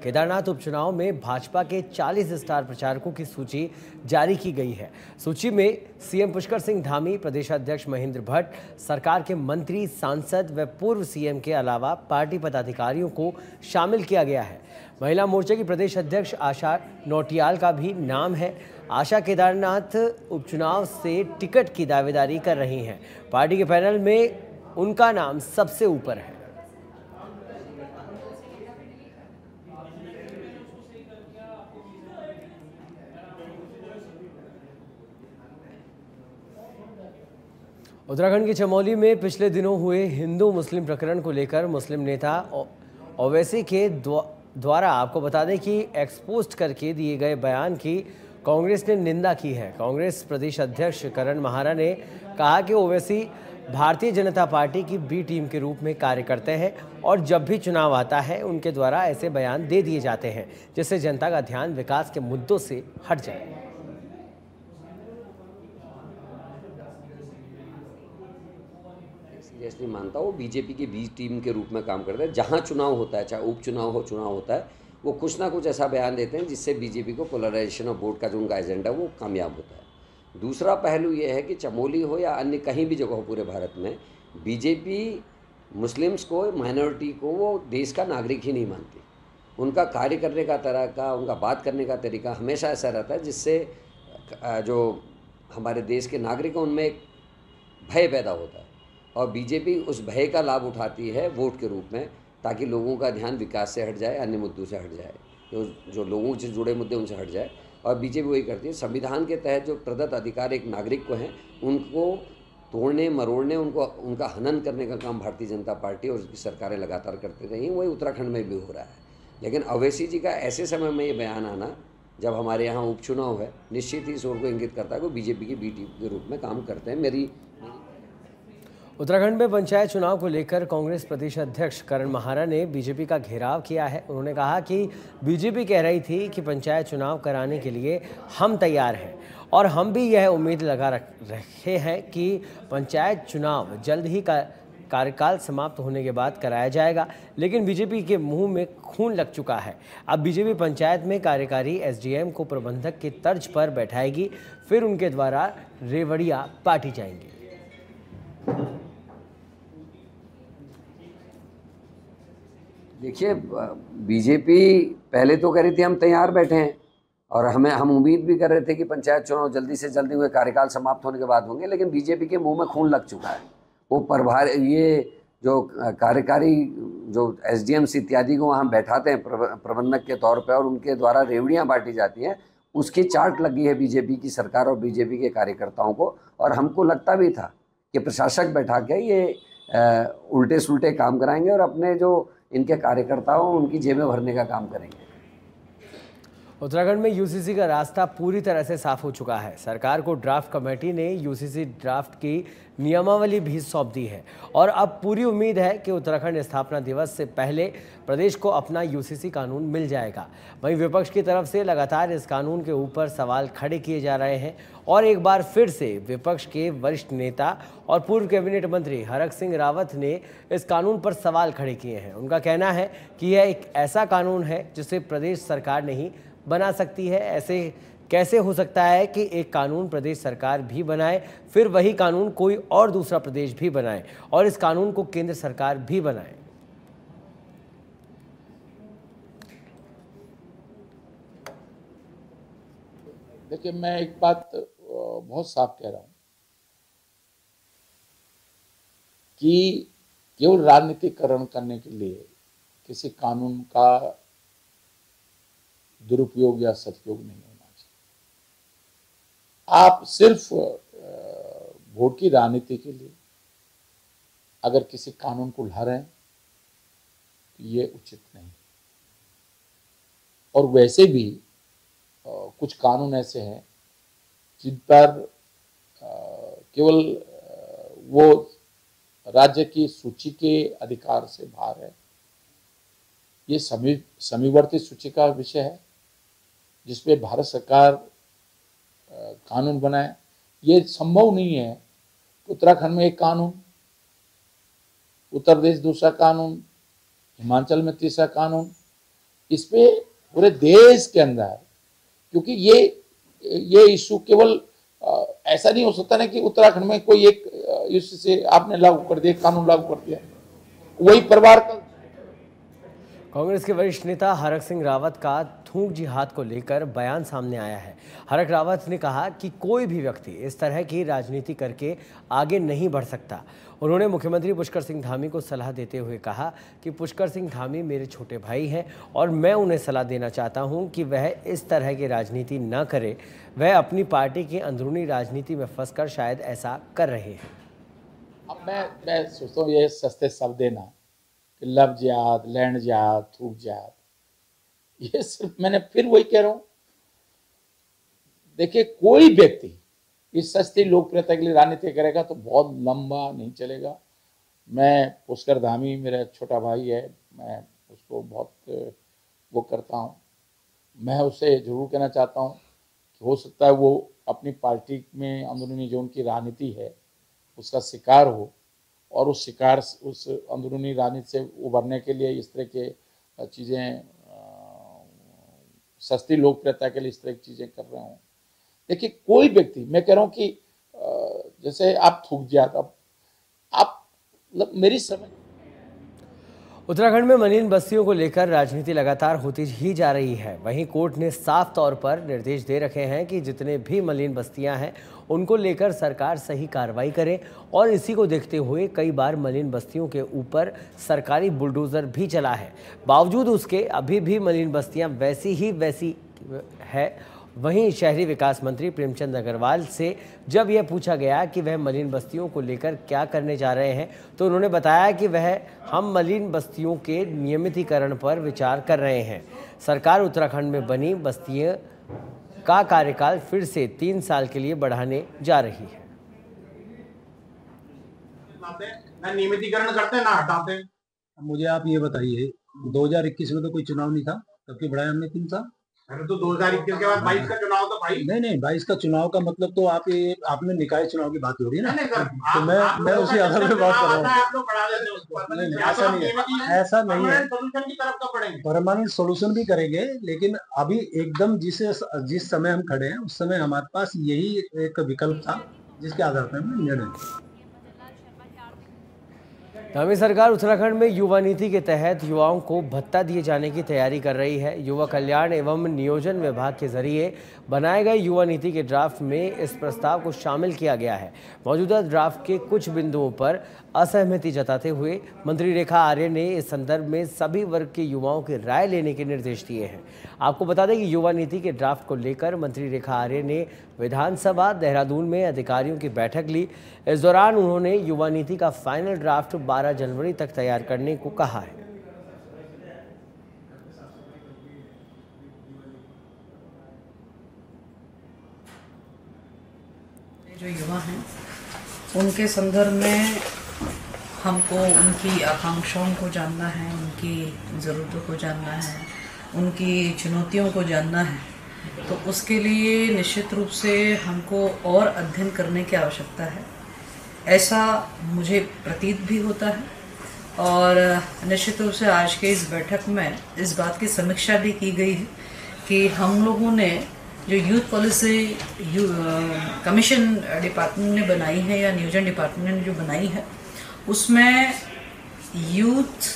केदारनाथ उपचुनाव में भाजपा के 40 स्टार प्रचारकों की सूची जारी की गई है। सूची में सीएम पुष्कर सिंह धामी, प्रदेश अध्यक्ष महेंद्र भट्ट, सरकार के मंत्री, सांसद व पूर्व सीएम के अलावा पार्टी पदाधिकारियों को शामिल किया गया है। महिला मोर्चे की प्रदेश अध्यक्ष आशा नौटियाल का भी नाम है। आशा केदारनाथ उपचुनाव से टिकट की दावेदारी कर रही हैं। पार्टी के पैनल में उनका नाम सबसे ऊपर है। उत्तराखंड के चमोली में पिछले दिनों हुए हिंदू मुस्लिम प्रकरण को लेकर मुस्लिम नेता ओवैसी के द्वारा आपको बता दें कि एक्सपोस्ट करके दिए गए बयान की कांग्रेस ने निंदा की है। कांग्रेस प्रदेश अध्यक्ष करण महारा ने कहा कि ओवैसी भारतीय जनता पार्टी की बी टीम के रूप में कार्य करते हैं और जब भी चुनाव आता है उनके द्वारा ऐसे बयान दे दिए जाते हैं जिससे जनता का ध्यान विकास के मुद्दों से हट जाए। नहीं मानता, वो बीजेपी की बी टीम के रूप में काम करता है। जहाँ चुनाव होता है, चाहे उपचुनाव हो, चुनाव होता है, वो कुछ ना कुछ ऐसा बयान देते हैं जिससे बीजेपी को पोलराइजेशन ऑफ वोट का जो उनका एजेंडा है वो कामयाब होता है। दूसरा पहलू ये है कि चमोली हो या अन्य कहीं भी जगह हो पूरे भारत में, बीजेपी मुस्लिम्स को, माइनॉरिटी को वो देश का नागरिक ही नहीं मानती। उनका कार्य करने का तरीका, उनका बात करने का तरीका हमेशा ऐसा रहता है जिससे जो हमारे देश के नागरिक हैं उनमें एक भय पैदा होता है और बीजेपी उस भय का लाभ उठाती है वोट के रूप में, ताकि लोगों का ध्यान विकास से हट जाए, अन्य मुद्दों से हट जाए, जो लोगों से जुड़े मुद्दे उनसे हट जाए। और बीजेपी वही करती है। संविधान के तहत जो प्रदत्त अधिकार एक नागरिक को हैं, उनको तोड़ने मरोड़ने, उनका हनन करने का काम भारतीय जनता पार्टी और उसकी सरकारें लगातार करती रही। वही उत्तराखंड में भी हो रहा है। लेकिन ओवैसी जी का ऐसे समय में ये बयान आना, जब हमारे यहाँ उपचुनाव है, निश्चित ही इस ओर को इंगित करता है कि बीजेपी की बी टीम के रूप में काम करते हैं। उत्तराखंड में पंचायत चुनाव को लेकर कांग्रेस प्रदेश अध्यक्ष करण महारा ने बीजेपी का घेराव किया है। उन्होंने कहा कि बीजेपी कह रही थी कि पंचायत चुनाव कराने के लिए हम तैयार हैं और हम भी यह उम्मीद लगा रखे हैं कि पंचायत चुनाव जल्द ही कार्यकाल समाप्त होने के बाद कराया जाएगा। लेकिन बीजेपी के मुंह में खून लग चुका है। अब बीजेपी पंचायत में कार्यकारी एसडीएम को प्रबंधक की तर्ज पर बैठाएगी, फिर उनके द्वारा रेवड़ियां बांटी जाएंगी। देखिए, बीजेपी पहले तो कह रही थी हम तैयार बैठे हैं और हम उम्मीद भी कर रहे थे कि पंचायत चुनाव जल्दी से जल्दी हुए कार्यकाल समाप्त होने के बाद होंगे। लेकिन बीजेपी के मुंह में खून लग चुका है। वो प्रभार ये जो कार्यकारी जो एसडीएम्स इत्यादि को वहाँ बैठाते हैं प्रबंधक के तौर पर और उनके द्वारा रेवड़ियाँ बांटी जाती हैं, उसकी चाट लगी है बीजेपी की सरकार और बीजेपी के कार्यकर्ताओं को। और हमको लगता भी था कि प्रशासक बैठा के ये उल्टे सुल्टे काम कराएंगे और अपने जो इनके कार्यकर्ताओं उनकी जेबें भरने का काम करेंगे। उत्तराखंड में यूसीसी का रास्ता पूरी तरह से साफ हो चुका है। सरकार को ड्राफ्ट कमेटी ने यूसीसी ड्राफ्ट की नियमावली भी सौंप दी है और अब पूरी उम्मीद है कि उत्तराखंड स्थापना दिवस से पहले प्रदेश को अपना यूसीसी कानून मिल जाएगा। वहीं विपक्ष की तरफ से लगातार इस कानून के ऊपर सवाल खड़े किए जा रहे हैं और एक बार फिर से विपक्ष के वरिष्ठ नेता और पूर्व कैबिनेट मंत्री हरक सिंह रावत ने इस कानून पर सवाल खड़े किए हैं। उनका कहना है कि यह एक ऐसा कानून है जिसे प्रदेश सरकार नहीं बना सकती है। ऐसे कैसे हो सकता है कि एक कानून प्रदेश सरकार भी बनाए, फिर वही कानून कोई और दूसरा प्रदेश भी बनाए और इस कानून को केंद्र सरकार भी बनाए। देखिए, मैं एक बात बहुत साफ कह रहा हूं कि केवल राजनीतिकरण करने के लिए किसी कानून का दुरुपयोग या सदुपयोग नहीं होना चाहिए। आप सिर्फ वोट की राजनीति के लिए अगर किसी कानून को ला रहे हैं तो ये उचित नहीं। और वैसे भी कुछ कानून ऐसे हैं जिन पर केवल वो राज्य की सूची के अधिकार से बाहर है। ये समीवर्ती सूची का विषय है जिसपे भारत सरकार कानून बनाए। ये संभव नहीं है कि उत्तराखंड में एक कानून, उत्तर प्रदेश दूसरा कानून, हिमाचल में तीसरा कानून, इस पे पूरे देश के अंदर, क्योंकि ये इशू केवल ऐसा नहीं हो सकता ना कि उत्तराखंड में कोई एक इशू से आपने लागू कर दिया, कानून लागू कर दिया, वही परिवार का। कांग्रेस के वरिष्ठ नेता हरक सिंह रावत का थूक जिहाद को लेकर बयान सामने आया है। हरक रावत ने कहा कि कोई भी व्यक्ति इस तरह की राजनीति करके आगे नहीं बढ़ सकता। उन्होंने मुख्यमंत्री पुष्कर सिंह धामी को सलाह देते हुए कहा कि पुष्कर सिंह धामी मेरे छोटे भाई हैं और मैं उन्हें सलाह देना चाहता हूं कि वह इस तरह की राजनीति न करे। वह अपनी पार्टी की अंदरूनी राजनीति में फंसकर शायद ऐसा कर रहे हैं। अब मैं सोचता हूँ ये सस्ते शब्द देना कि लव जिहाद, लैंड जिहाद, थूक जिहाद, ये सिर्फ मैंने फिर वही कह रहा हूं, देखिए कोई व्यक्ति इस सस्ती लोकप्रियता के लिए राजनीति करेगा तो बहुत लंबा नहीं चलेगा। मैं पुष्कर धामी मेरा छोटा भाई है, मैं उसको बहुत वो करता हूं। मैं उसे जरूर कहना चाहता हूं कि हो सकता है वो अपनी पार्टी में अंदरूनी जो उनकी राजनीति है उसका शिकार हो और उस अंदरूनी राजनीति से उभरने के लिए इस तरह के चीज़ें, सस्ती लोकप्रियता के लिए इस तरह की चीज़ें कर रहे हों। देखिए कोई व्यक्ति, मैं कह रहा हूँ कि जैसे आप थूक जिहाद, अब आप मतलब मेरी समझ, उत्तराखंड में मलिन बस्तियों को लेकर राजनीति लगातार होती ही जा रही है। वहीं कोर्ट ने साफ तौर पर निर्देश दे रखे हैं कि जितने भी मलिन बस्तियां हैं उनको लेकर सरकार सही कार्रवाई करे और इसी को देखते हुए कई बार मलिन बस्तियों के ऊपर सरकारी बुलडोजर भी चला है। बावजूद उसके अभी भी मलिन बस्तियां वैसी है। वहीं शहरी विकास मंत्री प्रेमचंद अग्रवाल से जब यह पूछा गया कि वह मलिन बस्तियों को लेकर क्या करने जा रहे हैं तो उन्होंने बताया कि हम मलिन बस्तियों के नियमितीकरण पर विचार कर रहे हैं। सरकार उत्तराखंड में बनी बस्तियों का कार्यकाल फिर से 3 साल के लिए बढ़ाने जा रही है। ना नियमितीकरण करते हैं ना हटाते। मुझे आप ये बताइए, 2021 में तो कोई चुनाव नहीं था, तब क्यों बढ़ाया हमने 3 साल? अरे तो 2021 के बाद 22 का चुनाव था भाई। नहीं 22 का चुनाव का मतलब तो आपने निकाय चुनाव की बात हो रही है ना। नहीं सर, तो मैं उसी आधार पे बात कर रहा हूँ। आप लोग बढ़ा देते हैं उसको। नहीं, ऐसा नहीं है, ऐसा नहीं है। सोल्यूशन की तरफ कब बढ़ेंगे? परमानेंट सोल्यूशन भी करेंगे, लेकिन अभी एकदम जिस समय हम खड़े हैं उस समय हमारे पास यही एक विकल्प था जिसके आधार पर हमने निर्णय लिया। धामी सरकार उत्तराखंड में युवा नीति के तहत युवाओं को भत्ता दिए जाने की तैयारी कर रही है। युवा कल्याण एवं नियोजन विभाग के जरिए बनाए गए युवा नीति के ड्राफ्ट में इस प्रस्ताव को शामिल किया गया है। मौजूदा ड्राफ्ट के कुछ बिंदुओं पर असहमति जताते हुए मंत्री रेखा आर्य ने इस संदर्भ में सभी वर्ग के युवाओं की राय लेने के निर्देश दिए हैं। आपको बता दें कि युवा नीति के ड्राफ्ट को लेकर मंत्री रेखा आर्य ने विधानसभा देहरादून में अधिकारियों की बैठक ली। इस दौरान उन्होंने युवा नीति का फाइनल ड्राफ्ट 12 जनवरी तक तैयार करने को कहा है। जो युवा हैं उनके संदर्भ में हमको उनकी आकांक्षाओं को जानना है, उनकी ज़रूरतों को जानना है, उनकी चुनौतियों को जानना है। तो उसके लिए निश्चित रूप से हमको और अध्ययन करने की आवश्यकता है, ऐसा मुझे प्रतीत भी होता है। और निश्चित रूप से आज के इस बैठक में इस बात की समीक्षा भी की गई है कि हम लोगों ने जो यूथ पॉलिसी कमीशन डिपार्टमेंट ने बनाई है या नियोजन डिपार्टमेंट ने जो बनाई है, उसमें यूथ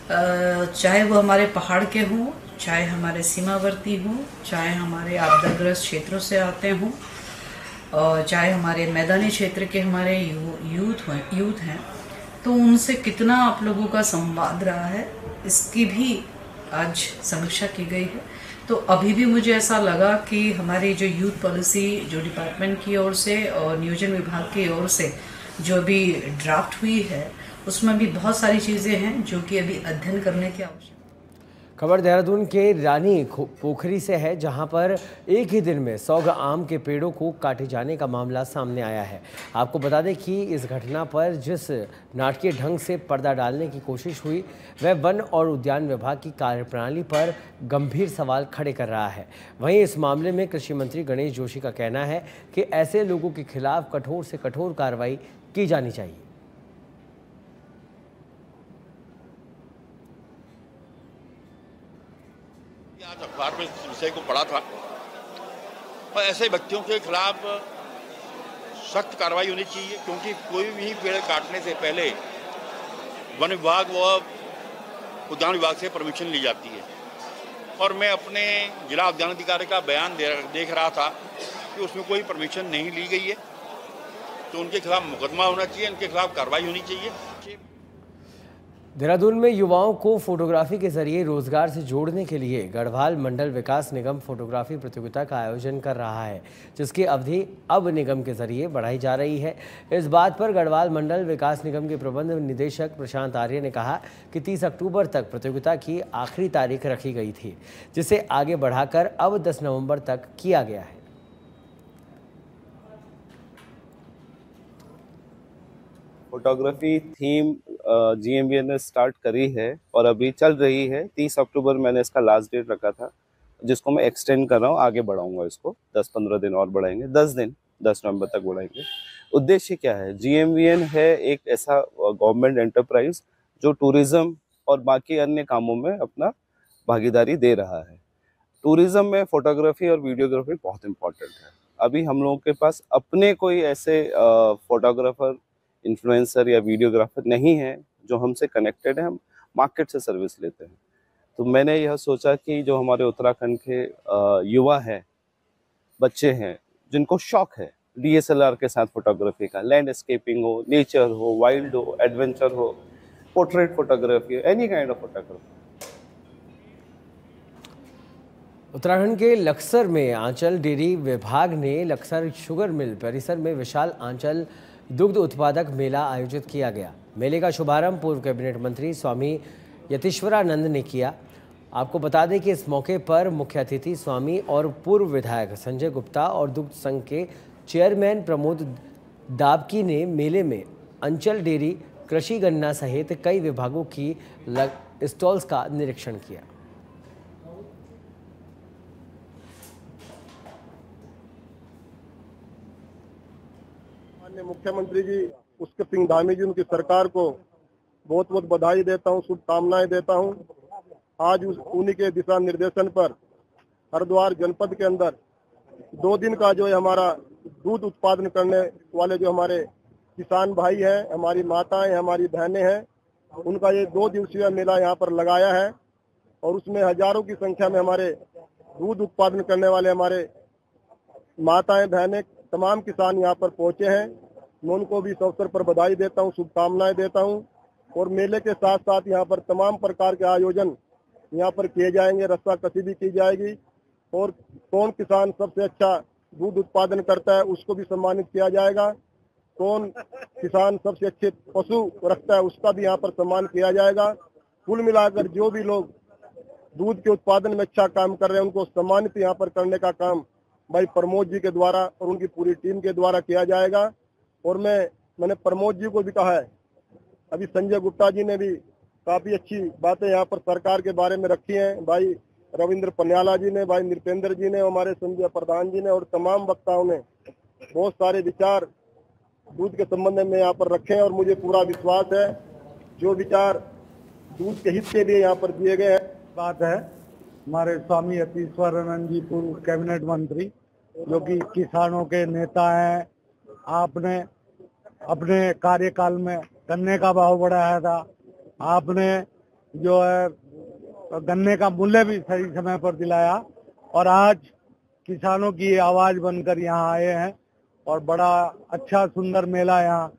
चाहे वो हमारे पहाड़ के हों, चाहे हमारे सीमावर्ती हों, चाहे हमारे आपदाग्रस्त क्षेत्रों से आते हों, और चाहे हमारे मैदानी क्षेत्र के हमारे यूथ हैं, तो उनसे कितना आप लोगों का संवाद रहा है, इसकी भी आज समीक्षा की गई है। तो अभी भी मुझे ऐसा लगा कि हमारी जो यूथ पॉलिसी जो डिपार्टमेंट की ओर से और नियोजन विभाग की ओर से जो भी ड्राफ्ट हुई है, उसमें भी बहुत सारी चीज़ें हैं जो कि अभी अध्ययन करने की आवश्यकता है। खबर देहरादून के रानी पोखरी से है, जहां पर एक ही दिन में 100 आम के पेड़ों को काटे जाने का मामला सामने आया है। आपको बता दें कि इस घटना पर जिस नाटकीय ढंग से पर्दा डालने की कोशिश हुई, वह वन और उद्यान विभाग की कार्यप्रणाली पर गंभीर सवाल खड़े कर रहा है। वहीं इस मामले में कृषि मंत्री गणेश जोशी का कहना है कि ऐसे लोगों के खिलाफ कठोर से कठोर कार्रवाई की जानी चाहिए। आज अखबार में इस विषय को पढ़ा था और ऐसे व्यक्तियों के खिलाफ सख्त कार्रवाई होनी चाहिए, क्योंकि कोई भी पेड़ काटने से पहले वन विभाग व उद्यान विभाग से परमिशन ली जाती है। और मैं अपने जिला उद्यान अधिकारी का बयान देख रहा था कि उसमें कोई परमिशन नहीं ली गई है, तो उनके खिलाफ मुकदमा होना चाहिए, उनके खिलाफ कार्रवाई होनी चाहिए। देहरादून में युवाओं को फोटोग्राफी के जरिए रोजगार से जोड़ने के लिए गढ़वाल मंडल विकास निगम फोटोग्राफी प्रतियोगिता का आयोजन कर रहा है, जिसकी अवधि अब निगम के जरिए बढ़ाई जा रही है। इस बात पर गढ़वाल मंडल विकास निगम के प्रबंध निदेशक प्रशांत आर्य ने कहा कि 30 अक्टूबर तक प्रतियोगिता की आखिरी तारीख रखी गई थी, जिसे आगे बढ़ाकर अब 10 नवंबर तक किया गया है। फोटोग्राफी थीम GMVN ने स्टार्ट करी है और अभी चल रही है। 30 अक्टूबर मैंने इसका लास्ट डेट रखा था, जिसको मैं एक्सटेंड कर रहा हूँ, आगे बढ़ाऊंगा इसको 10-15 दिन और बढ़ाएंगे, 10 दिन 10 नवंबर तक बढ़ाएंगे। उद्देश्य क्या है? GMVN है एक ऐसा गवर्नमेंट एंटरप्राइज जो टूरिज्म और बाकी अन्य कामों में अपना भागीदारी दे रहा है। टूरिज्म में फोटोग्राफी और वीडियोग्राफी बहुत इंपॉर्टेंट है। अभी हम लोगों के पास अपने कोई ऐसे फोटोग्राफर, इन्फ्लुएंसर या वीडियोग्राफर नहीं है जो हमसे कनेक्टेड है, हम मार्केट से सर्विस लेते हैं। तो मैंने यह सोचा कि जो हमारे उत्तराखंड के युवा हैं, बच्चे हैं, जिनको शौक है DSLR के साथ फोटोग्राफी का, लैंडस्केपिंग हो, नेचर हो, वाइल्ड हो, एडवेंचर हो, पोर्ट्रेट फोटोग्राफी हो, any kind of photography. Uttarakhand के लक्सर में आंचल डेयरी विभाग ने लक्सर शुगर मिल परिसर में विशाल आंचल दुग्ध उत्पादक मेला आयोजित किया गया। मेले का शुभारंभ पूर्व कैबिनेट मंत्री स्वामी यतीश्वरानंद ने किया। आपको बता दें कि इस मौके पर मुख्य अतिथि स्वामी और पूर्व विधायक संजय गुप्ता और दुग्ध संघ के चेयरमैन प्रमोद दाबकी ने मेले में अंचल डेयरी, कृषि, गन्ना सहित कई विभागों की स्टॉल्स का निरीक्षण किया। मुख्यमंत्री जी उसके सिंह धामी जी, उनकी सरकार को बहुत बहुत बधाई देता हूँ, शुभकामनाएं देता हूँ। आज उन्हीं के दिशा निर्देशन पर हरिद्वार जनपद के अंदर 2 दिन का जो है हमारा दूध उत्पादन करने वाले जो हमारे किसान भाई हैं, हमारी माताएं, हमारी बहनें हैं, उनका ये 2 दिवसीय मेला यहाँ पर लगाया है और उसमें हजारों की संख्या में हमारे दूध उत्पादन करने वाले हमारे माताएं, बहनें, तमाम किसान यहाँ पर पहुंचे हैं। मैं उनको भी इस अवसर पर बधाई देता हूँ, शुभकामनाएं देता हूँ। और मेले के साथ साथ यहाँ पर तमाम प्रकार के आयोजन यहाँ पर किए जाएंगे, रस्सा कसी भी की जाएगी और कौन किसान सबसे अच्छा दूध उत्पादन करता है उसको भी सम्मानित किया जाएगा। कौन किसान सबसे अच्छे पशु रखता है उसका भी यहाँ पर सम्मान किया जाएगा। कुल मिलाकर जो भी लोग दूध के उत्पादन में अच्छा काम कर रहे हैं उनको सम्मानित यहाँ पर करने का काम भाई प्रमोद जी के द्वारा और उनकी पूरी टीम के द्वारा किया जाएगा। और मैंने प्रमोद जी को भी कहा है, अभी संजय गुप्ता जी ने भी काफी अच्छी बातें यहाँ पर सरकार के बारे में रखी हैं, भाई रविंद्र पन्याला जी ने, भाई नृपेंद्र जी ने, हमारे संजय प्रधान जी ने और तमाम वक्ताओं ने बहुत सारे विचार दूध के संबंध में यहाँ पर रखे हैं। और मुझे पूरा विश्वास है जो विचार दूध के हित के लिए यहाँ पर दिए गए हैं। बात है हमारे स्वामी यतीश्वरानंद जी पूर्व कैबिनेट मंत्री, जो कि किसानों के नेता हैं। आपने अपने कार्यकाल में गन्ने का भाव बढ़ाया था, आपने जो है गन्ने का मूल्य भी सही समय पर दिलाया और आज किसानों की आवाज बनकर यहाँ आए हैं और बड़ा अच्छा सुंदर मेला यहाँ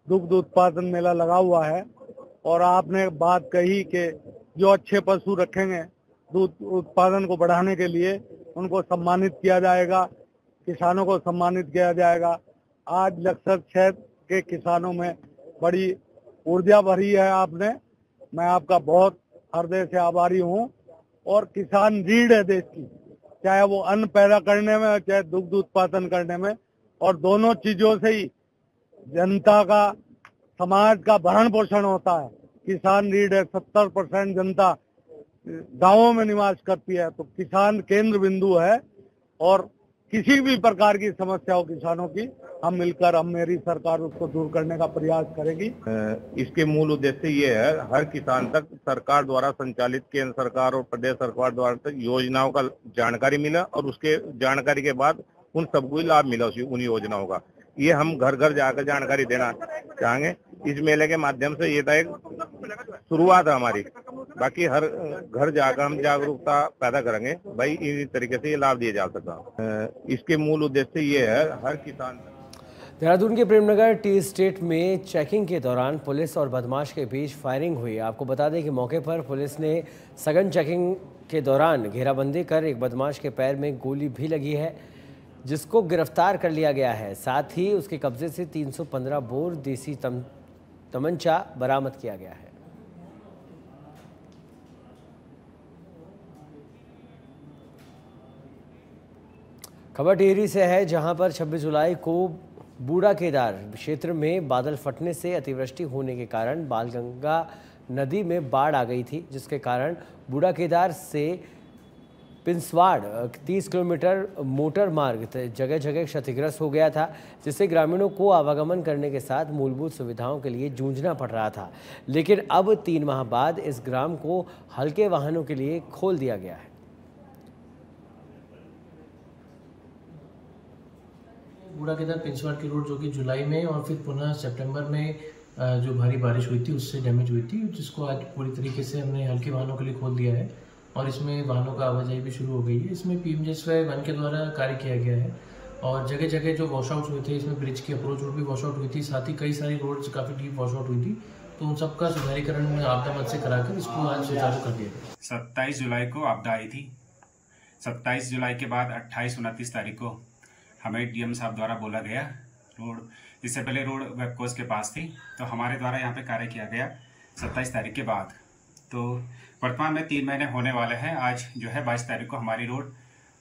दुग्ध उत्पादन मेला लगा हुआ है। और आपने बात कही कि जो अच्छे पशु रखेंगे दूध उत्पादन को बढ़ाने के लिए उनको सम्मानित किया जाएगा, किसानों को सम्मानित किया जाएगा। आज लक्सर क्षेत्र के किसानों में बड़ी ऊर्जा भरी है आपने, मैं आपका बहुत हृदय से आभारी हूँ। और किसान रीढ़ है देश की, चाहे वो अन्न पैदा करने में चाहे दुग्ध उत्पादन करने में, और दोनों चीजों से ही जनता का, समाज का भरण पोषण होता है। किसान रीढ़ है, 70% जनता गांवों में निवास करती है, तो किसान केंद्र बिंदु है। और किसी भी प्रकार की समस्या हो किसानों की, हम मेरी सरकार उसको दूर करने का प्रयास करेगी। इसके मूल उद्देश्य ये है, हर किसान तक सरकार द्वारा संचालित केंद्र सरकार और प्रदेश सरकार द्वारा तक योजनाओं का जानकारी मिला और उसके जानकारी के बाद उन सबको लाभ मिला उन योजनाओं का। ये हम घर घर जाकर जानकारी देना चाहेंगे। इस मेले के माध्यम से ये एक शुरुआत है हमारी, बाकी हर घर जाकर हम जागरूकता पैदा करेंगे भाई इस तरीके से ये लाभ दिया जा सका। इसके मूल उद्देश्य ये है, हर किसान। देहरादून के प्रेमनगर टी स्टेट में चेकिंग के दौरान पुलिस और बदमाश के बीच फायरिंग हुई। आपको बता दें कि मौके पर पुलिस ने सघन चेकिंग के दौरान घेराबंदी कर एक बदमाश के पैर में गोली भी लगी है, जिसको गिरफ्तार कर लिया गया है। साथ ही उसके कब्जे से 315 बोर देसी तमंचा बरामद किया गया है। खबर टिहरी से है, जहां पर 26 जुलाई को बूढ़ा केदार क्षेत्र में बादल फटने से अतिवृष्टि होने के कारण बालगंगा नदी में बाढ़ आ गई थी, जिसके कारण बूढ़ा केदार से पिंसवाड़ 30 किलोमीटर मोटर मार्ग जगह जगह क्षतिग्रस्त हो गया था, जिससे ग्रामीणों को आवागमन करने के साथ मूलभूत सुविधाओं के लिए जूझना पड़ रहा था। लेकिन अब 3 माह बाद इस ग्राम को हल्के वाहनों के लिए खोल दिया गया है। बूढ़ा केदार पिंसवाड़ की रोड जो कि जुलाई में और फिर पुनः सितंबर में जो भारी बारिश हुई थी उससे डैमेज हुई थी, जिसको आज पूरी तरीके से हमने हल्के वाहनों के लिए खोल दिया है और इसमें वाहनों का आवाजाही भी शुरू हो गई है। इसमें पीएमजीएसवाई 1 के द्वारा कार्य किया गया है और जगह जगह जो वॉशआउट हुए थे, इसमें ब्रिज की अप्रोच रोड भी वॉशआउट हुई थी, साथ ही कई सारी रोड्स काफ़ी डीप वॉशआउट हुई थी, तो उन सबका सुधारीकरण आपदा मद से कराकर इसको आज सुचारू कर दिया गया। 27 जुलाई को आपदा आई थी। 27 जुलाई के बाद 28-29 तारीख को हमें डीएम साहब द्वारा बोला गया रोड, इससे पहले रोड वेबकोस के पास थी, तो हमारे द्वारा यहाँ पे कार्य किया गया 27 तारीख के बाद। तो वर्तमान में 3 महीने होने वाले हैं। आज जो है 22 तारीख को हमारी रोड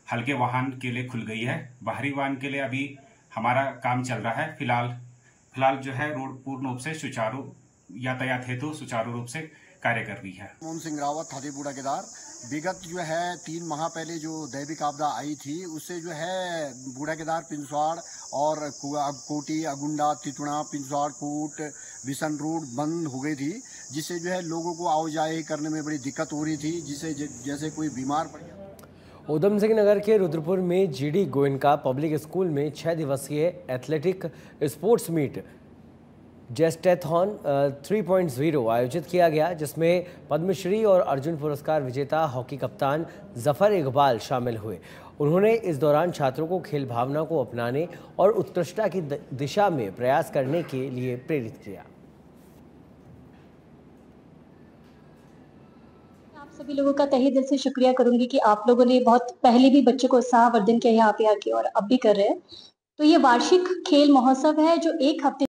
हल्के वाहन के लिए खुल गई है। बाहरी वाहन के लिए अभी हमारा काम चल रहा है। फिलहाल जो है रोड पूर्ण रूप से सुचारू यातायात हेतु सुचारू रूप से कार्य कर रही है। मोहन सिंह रावत, हाथी बूढ़ा केदार। विगत जो है 3 माह पहले जो दैविक आपदा आई थी, उससे जो है बूढ़ा केदार, पिंसवाड़ और कोटी, अगुंडा, तितुणा, पिंसवाड़, कूट, विसन रोड बंद हो गई थी, जिससे जो है लोगों को आवाजाही करने में बड़ी दिक्कत हो रही थी, जिससे जैसे कोई बीमार पड़ गया। उधम सिंह नगर के रुद्रपुर में जीडी गोयनका पब्लिक स्कूल में 6 दिवसीय एथलेटिक स्पोर्ट्स मीट जेस्टेथॉन 3.0 आयोजित किया गया, जिसमें पद्मश्री और अर्जुन पुरस्कार विजेता हॉकी कप्तान जफर इकबाल शामिल हुए। उन्होंने इस दौरान छात्रों को खेल भावना को अपनाने और उत्कृष्टता की दिशा में प्रयास करने के लिए प्रेरित किया। आप सभी लोगों का तहे दिल से शुक्रिया करूंगी कि आप लोगों ने बहुत पहले भी बच्चों को उत्साहवर्धन किया यहाँ पे आके और अब भी कर रहे हैं। तो ये वार्षिक खेल महोत्सव है जो 1 हफ्ते